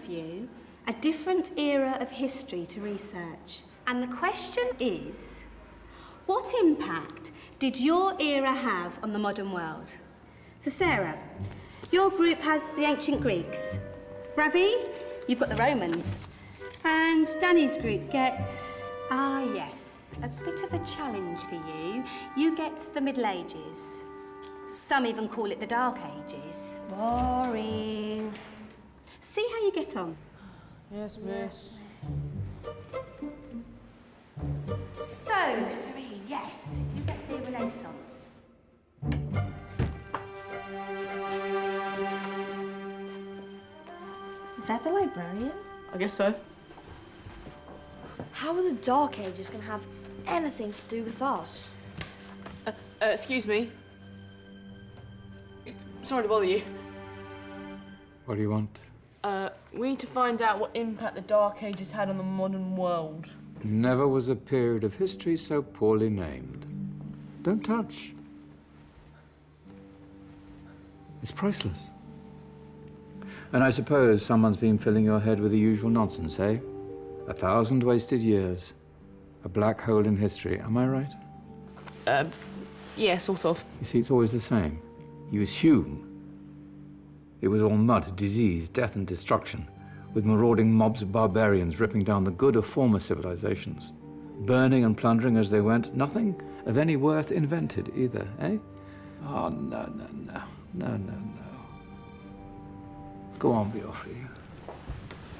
you a different era of history to research. And the question is, what impact did your era have on the modern world? So, Sarah, your group has the ancient Greeks. Ravi, you've got the Romans. And Danny's group gets, yes, a bit of a challenge for you. You get the Middle Ages. Some even call it the Dark Ages. Boring. See how you get on. Yes, miss. So, Serene, yes, you get the Renaissance. Is that the librarian? I guess so. How are the Dark Ages going to have anything to do with us? Excuse me. Sorry to bother you. What do you want? We need to find out what impact the Dark Ages had on the modern world. Never was a period of history so poorly named. Don't touch. It's priceless. And I suppose someone's been filling your head with the usual nonsense, eh? 1,000 wasted years. A black hole in history, am I right? Yeah, sort of. You see, it's always the same. You assume it was all mud, disease, death and destruction, with marauding mobs of barbarians ripping down the good of former civilizations, burning and plundering as they went, nothing of any worth invented either, eh? Oh, no. Go on, Beofrey.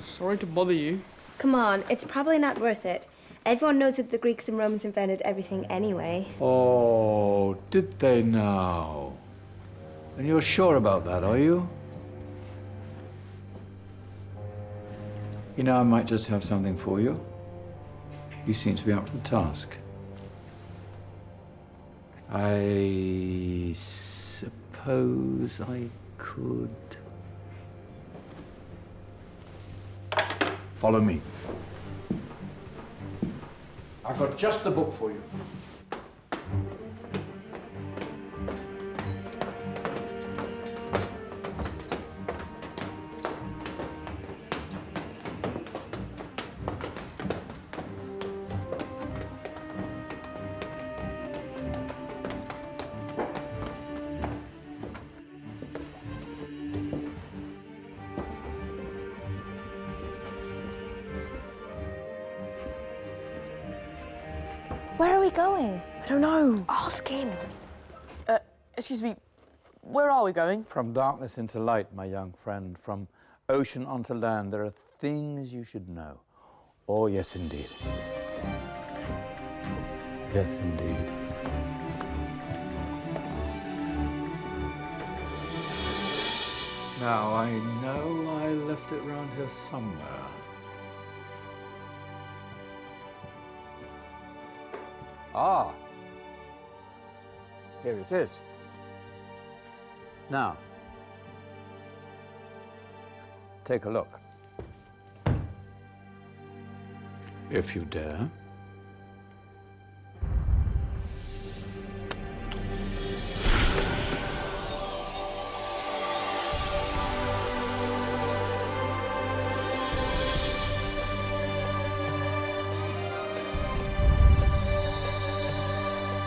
Sorry to bother you. Come on, it's probably not worth it. Everyone knows that the Greeks and Romans invented everything anyway. Oh, did they now? And you're sure about that, are you? You know, I might just have something for you. You seem to be up to the task. I suppose I could... Follow me. I've got just the book for you. Where are we going? I don't know. Ask him. Excuse me, where are we going? From darkness into light, my young friend. From ocean onto land, there are things you should know. Oh, yes, indeed. Yes, indeed. Now, I know I left it around here somewhere. Ah, here it is. Now, take a look. If you dare.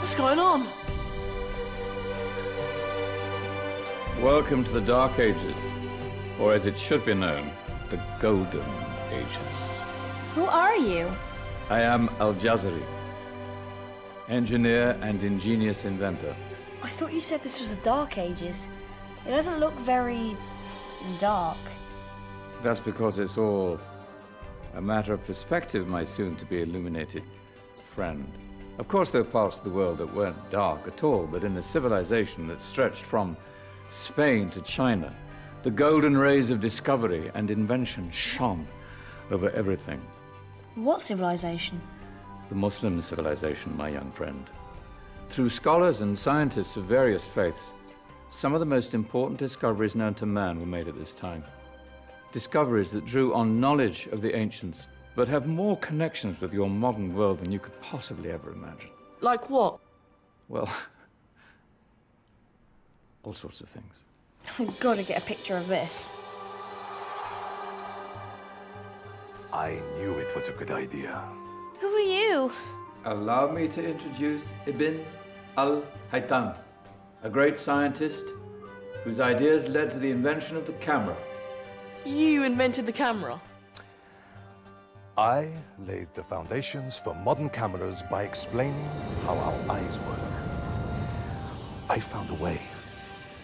What's going on? Welcome to the Dark Ages, or as it should be known, the Golden Ages. Who are you? I am Al-Jazari, engineer and ingenious inventor. I thought you said this was the Dark Ages. It doesn't look very dark. That's because it's all a matter of perspective, my soon-to-be illuminated friend. Of course, there are parts of the world that weren't dark at all, but in a civilization that stretched from Spain to China, the golden rays of discovery and invention shone over everything. What civilization? The Muslim civilization, my young friend. Through scholars and scientists of various faiths, some of the most important discoveries known to man were made at this time. Discoveries that drew on knowledge of the ancients, but have more connections with your modern world than you could possibly ever imagine. Like what? Well, all sorts of things. I've got to get a picture of this. I knew it was a good idea. Who are you? Allow me to introduce Ibn al-Haytham, a great scientist whose ideas led to the invention of the camera. You invented the camera? I laid the foundations for modern cameras by explaining how our eyes work. I found a way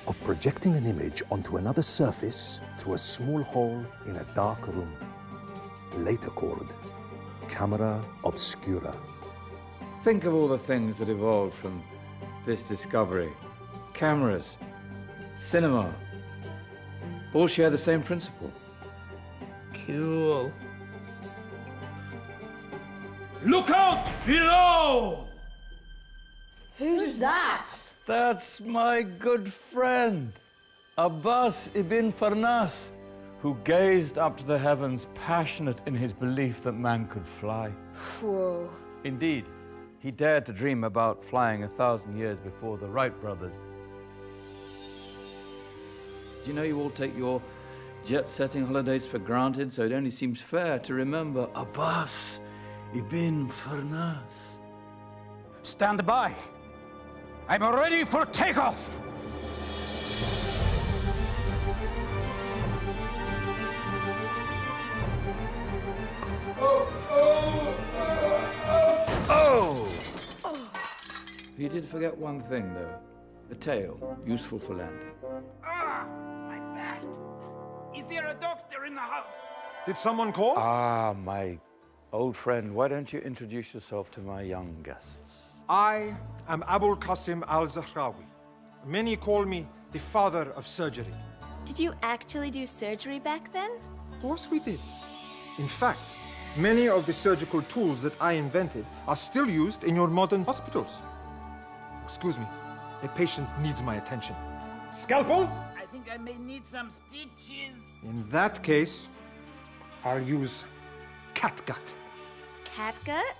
of projecting an image onto another surface through a small hole in a dark room, later called camera obscura. Think of all the things that evolved from this discovery. Cameras, cinema, all share the same principle. Cool. Look out below! Who's that? That's my good friend, Abbas ibn Farnas, who gazed up to the heavens, passionate in his belief that man could fly. Whoa. Indeed, he dared to dream about flying 1,000 years before the Wright brothers. Do you know you all take your jet-setting holidays for granted, so it only seems fair to remember Abbas ibn Farnas? Stand by. I'm ready for takeoff. He did forget one thing, though. A tail, useful for landing. Ah, my back. Is there a doctor in the house? Did someone call? Ah, my old friend, why don't you introduce yourself to my young guests? I am Abul Qasim al-Zahrawi. Many call me the father of surgery. Did you actually do surgery back then? Of course we did. In fact, many of the surgical tools that I invented are still used in your modern hospitals. Excuse me, a patient needs my attention. Scalpel? I think I may need some stitches. In that case, I'll use catgut. Catgut?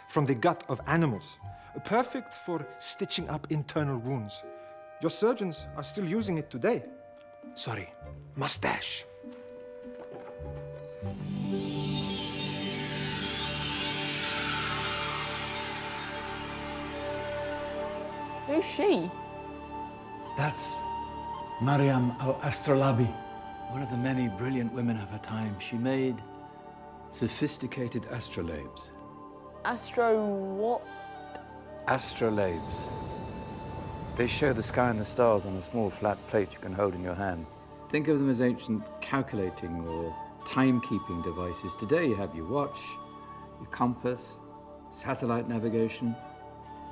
From the gut of animals. Perfect for stitching up internal wounds. Your surgeons are still using it today. Sorry, mustache. Who's she? That's Maryam al-Astrolabi, one of the many brilliant women of her time. She made sophisticated astrolabes. Astro what? Astrolabes. They show the sky and the stars on a small flat plate you can hold in your hand. Think of them as ancient calculating or timekeeping devices. Today you have your watch, your compass, satellite navigation,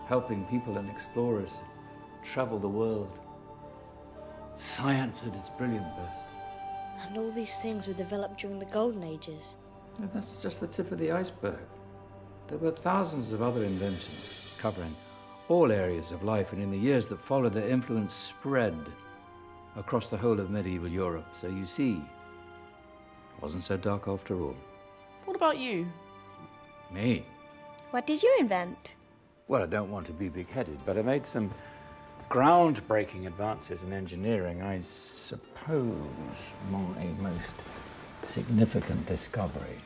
helping people and explorers travel the world. Science at its brilliant best. And all these things were developed during the Golden Ages. And that's just the tip of the iceberg. There were thousands of other inventions covering all areas of life, and in the years that followed, their influence spread across the whole of medieval Europe. So you see, it wasn't so dark after all. What about you? Me? What did you invent? Well, I don't want to be big-headed, but I made some groundbreaking advances in engineering. I suppose my most significant discovery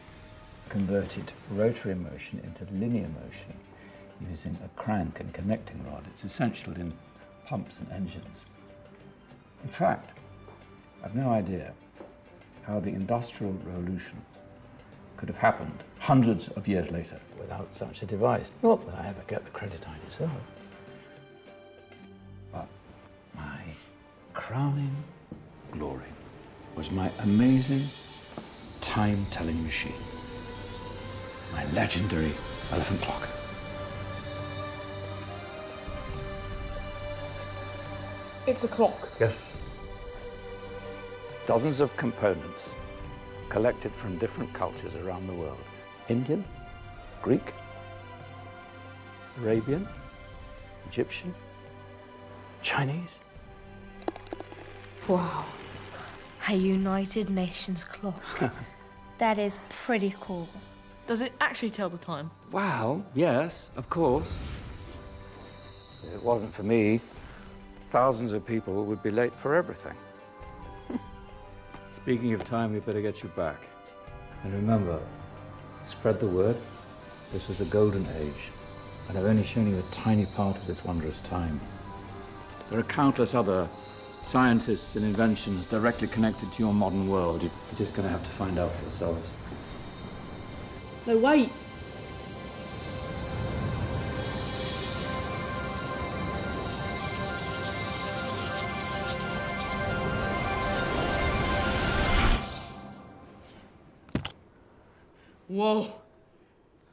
converted rotary motion into linear motion using a crank and connecting rod. It's essential in pumps and engines. In fact, I've no idea how the Industrial Revolution could have happened hundreds of years later without such a device. Not that I ever get the credit I deserve. But my crowning glory was my amazing time-telling machine, my legendary elephant clock. It's a clock. Yes. Dozens of components collected from different cultures around the world. Indian, Greek, Arabian, Egyptian, Chinese. Wow. A United Nations clock. That is pretty cool. Does it actually tell the time? Well, yes, of course. If it wasn't for me, thousands of people would be late for everything. Speaking of time, we better get you back. And remember, spread the word. This was a golden age, and I've only shown you a tiny part of this wondrous time. There are countless other scientists and inventions directly connected to your modern world. You're just going to have to find out for yourselves. No, wait. Whoa.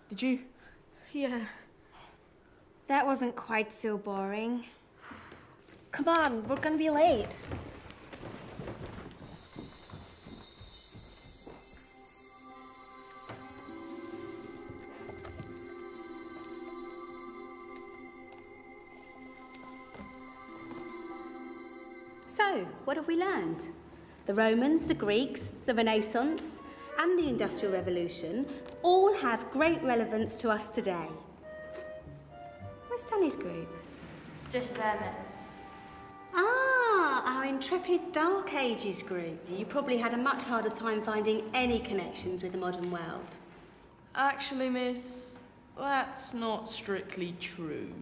Did you? Yeah. That wasn't quite so boring. Come on, we're gonna be late. So, what have we learned? The Romans, the Greeks, the Renaissance, and the Industrial Revolution all have great relevance to us today. Where's Danny's group? Just there, miss. Ah, our intrepid Dark Ages group. You probably had a much harder time finding any connections with the modern world. Actually, miss, that's not strictly true.